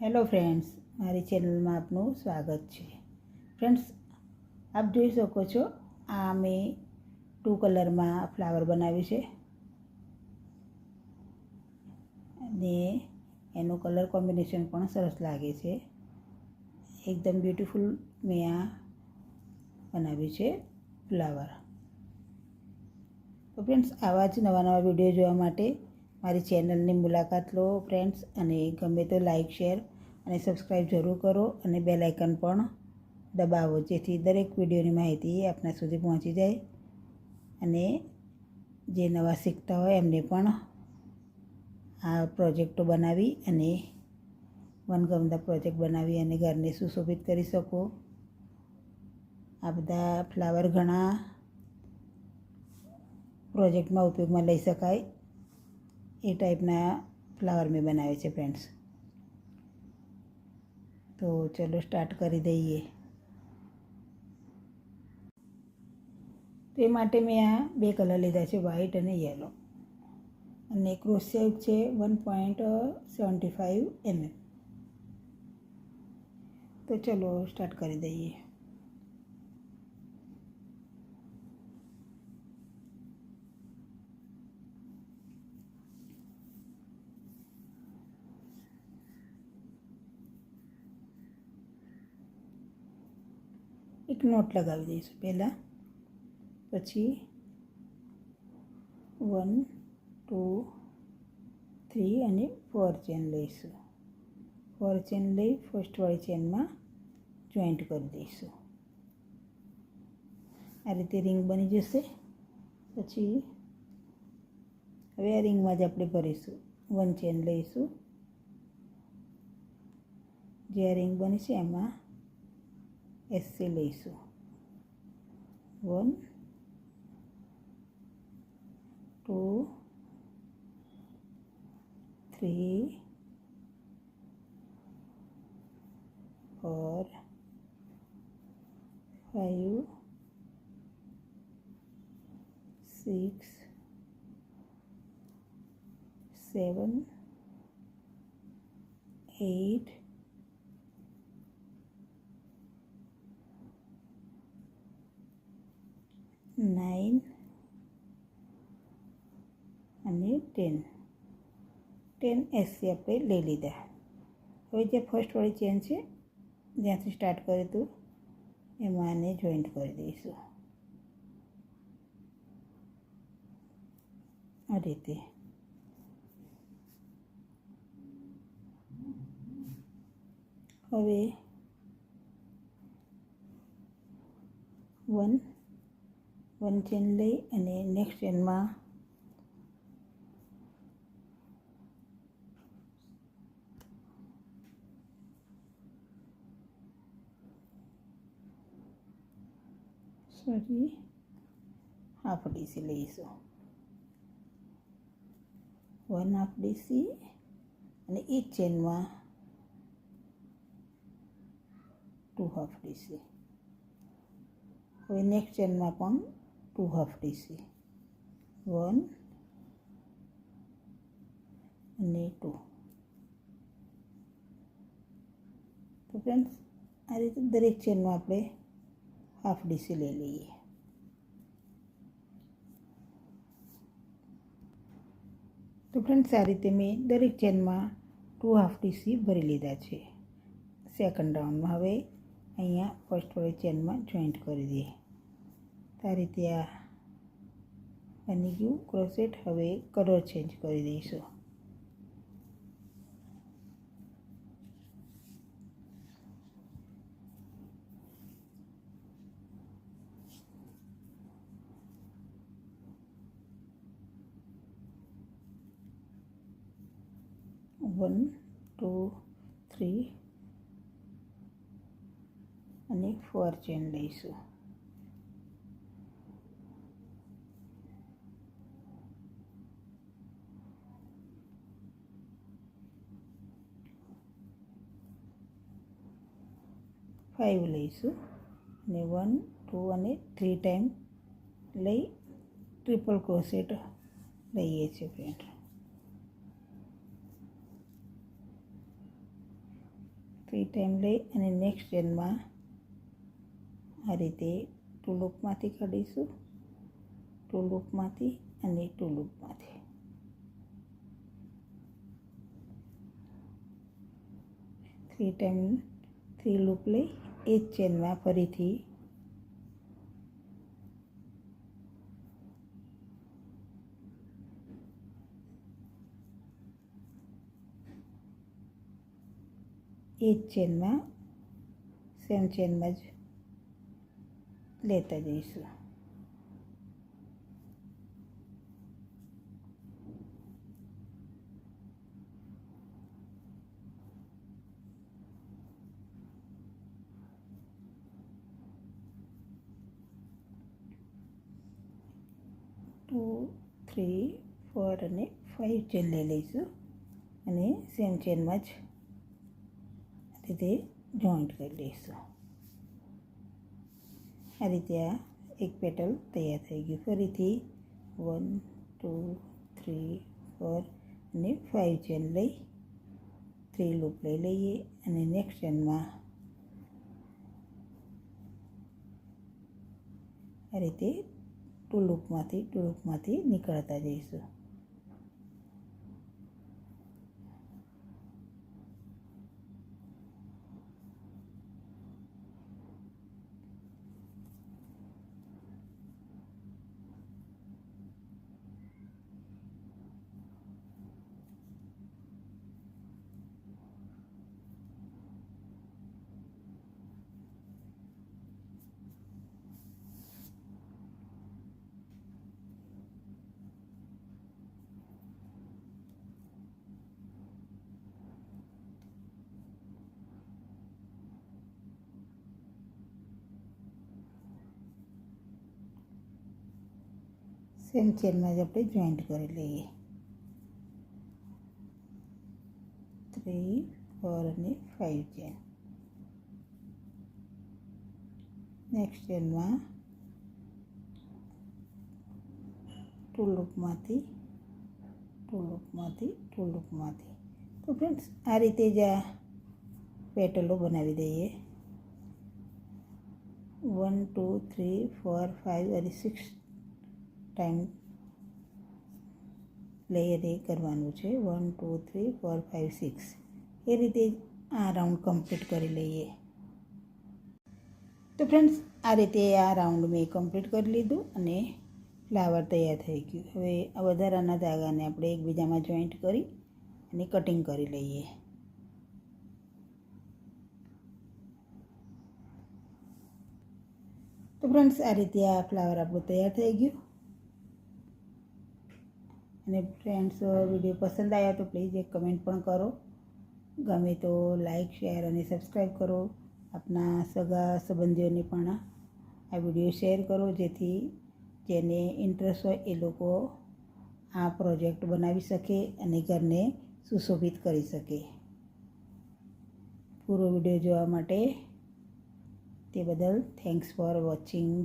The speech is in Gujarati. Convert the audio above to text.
હેલો ફ્રેન્ડ્સ, મારી ચેનલમાં આપનું સ્વાગત છે. ફ્રેન્ડ્સ, આપ જોઈ શકો છો, આ મેં 2 કલરમાં ફ્લાવર બનાવ્યું છે અને એનું કલર કોમ્બિનેશન પણ સરસ લાગે છે. એકદમ બ્યુટીફુલ મેં આ બનાવ્યું છે ફ્લાવર. તો ફ્રેન્ડ્સ, આવા જ નવા નવા વિડીયો જોવા માટે મારી ચેનલની મુલાકાત લો ફ્રેન્ડ્સ, અને ગમે તો લાઈક, શેર અને સબસ્ક્રાઈબ જરૂર કરો અને બેલ આઇકન પણ દબાવો, જેથી દરેક વિડીયોની માહિતી આપના સુધી પહોંચી જાય અને જે નવા શીખતા હોય એમને પણ આ પ્રોજેક્ટો બનાવી અને મનગમતા પ્રોજેક્ટ બનાવી અને ઘરને સુશોભિત કરી શકો. આ બધા ફ્લાવર ઘણા પ્રોજેક્ટમાં ઉપયોગમાં લઈ શકાય એ ટાઈપના ફ્લાવર મેં બનાવે છે ફ્રેન્ડ્સ. તો ચલો સ્ટાર્ટ કરી દઈએ. તે માટે મેં આ 2 કલર લીધા છે, વ્હાઈટ અને યલો, અને ક્રોસ સેટ છે 1.75 mm. તો ચલો સ્ટાર્ટ કરી દઈએ. એક નોટ લગાવી દઈશું પહેલાં, પછી 1, 2, 3 અને 4 ચેન લઈશું. 4 ચેન લઈ ફર્સ્ટવાળી ચેનમાં જોઈન્ટ કરી દઈશું. આ રીતે રિંગ બની જશે. પછી હવે આ રિંગમાં જ આપણે ભરીશું. 1 ચેન લઈશું. જે આ રિંગ બની છે એમાં એસસી લઈશું. 1, 2, 3, 4, 5, 6, 7, 8, 9 અને 10 એસસી આપણે લઈ લીધા. હવે જે ફર્સ્ટવાળી ચેન છે જ્યાંથી સ્ટાર્ટ કર્યું હતું એમાં આને જોઈન્ટ કરી દઈશું આ રીતે. હવે 1 ચેન લઈ અને નેક્સ્ટ ચેનમાં હાફ ડીસી લઈશું. 1 હાફ ડીસી અને એ જ ચેનમાં 2 હાફ ડીસી. હવે નેક્સ્ટ ચેનમાં પણ 2 હાફ ડીસી, 1 અને 2. તો ફ્રેન્ડ્સ, આ રીતે દરેક ચેનમાં આપણે હાફ ડીસી લઈ લઈએ. તો ફ્રેન્ડ્સ, આ રીતે મેં દરેક ચેનમાં 2 હાફ ડીસી ભરી લીધા છે. સેકન્ડ રાઉન્ડમાં હવે અહીંયા ફર્સ્ટવાળી ચેનમાં જોઈન્ટ કરી દઈએ. તો આ રીતે આ બની ગયું ક્રોસેટ. હવે કલર ચેન્જ કરી દઈશું. વન, 2, 3 અને 4 ચેન લઈશું. ફાઈવ લઈશું અને 1, 2 અને 3 ટાઈમ લઈ ટ્રિપલ ક્રોસેટ લઈએ છીએ ફ્રેન્ડ. 3 ટાઈમ લઈ અને નેક્સ્ટ ચેનમાં આ રીતે 2 લૂપમાંથી કાઢીશું, 2 લૂપમાંથી અને 2 લૂપમાંથી. થ્રી ટાઈમ 3 લૂપ લઈ એ જ ચેનમાં ફરીથી એ જ ચેનમાં સેમ ચેનમાં જ લેતા જઈશું. ટુ 3 4 અને 5 ચેન લઈ લઈશું અને સેમ ચેનમાં જ રીતે જોઈન્ટ કરી લઈશું. આ રીતે આ એક પેટલ તૈયાર થઈ ગયું. ફરીથી 1 2 3 4 અને 5 ચેન લઈ 3 લૂપ લઈ લઈએ અને નેક્સ્ટ ચેનમાં આ રીતે 2 લૂપમાંથી નીકળતા જઈશું. સેમ ચેનમાં જ આપણે જોઈન્ટ કરી લઈએ. 3 4 અને 5 ચેન. નેક્સ્ટ ચેનમાં 2 લૂપમાંથી તો ફ્રેન્ડ્સ આ રીતે જ આ પેટલો બનાવી દઈએ. 1 2 3 4 5 અને 6 ટાઈમ લઈ અને કરવાનું છે. 1 2 3 4 5 6 એ રીતે આ રાઉન્ડ કમ્પ્લીટ કરી લઈએ. તો ફ્રેન્ડ્સ આ રીતે આ રાઉન્ડ મેં કમ્પ્લીટ કરી લીધું અને ફ્લાવર તૈયાર થઈ ગયું. હવે આ વધારાના ધાગાને આપણે એકબીજામાં જોઈન્ટ કરી અને કટિંગ કરી લઈએ. તો ફ્રેન્ડ્સ આ રીતે આ ફ્લાવર આપણું તૈયાર થઈ ગયું. અને ફ્રેન્ડ્સ વિડીયો પસંદ આવ્યા તો પ્લીઝ એક કમેન્ટ પણ કરો. ગમે તો લાઈક શેર અને સબસ્ક્રાઈબ કરો. આપના સગા સંબંધીઓને પણ આ વિડીયો શેર કરો, જેથી જેને ઇન્ટરેસ્ટ હોય એ લોકો આ પ્રોજેક્ટ બનાવી શકે અને ઘરને સુશોભિત કરી શકે. પૂરો વિડીયો જોવા માટે તે બદલ થેન્ક્સ ફોર વોચિંગ.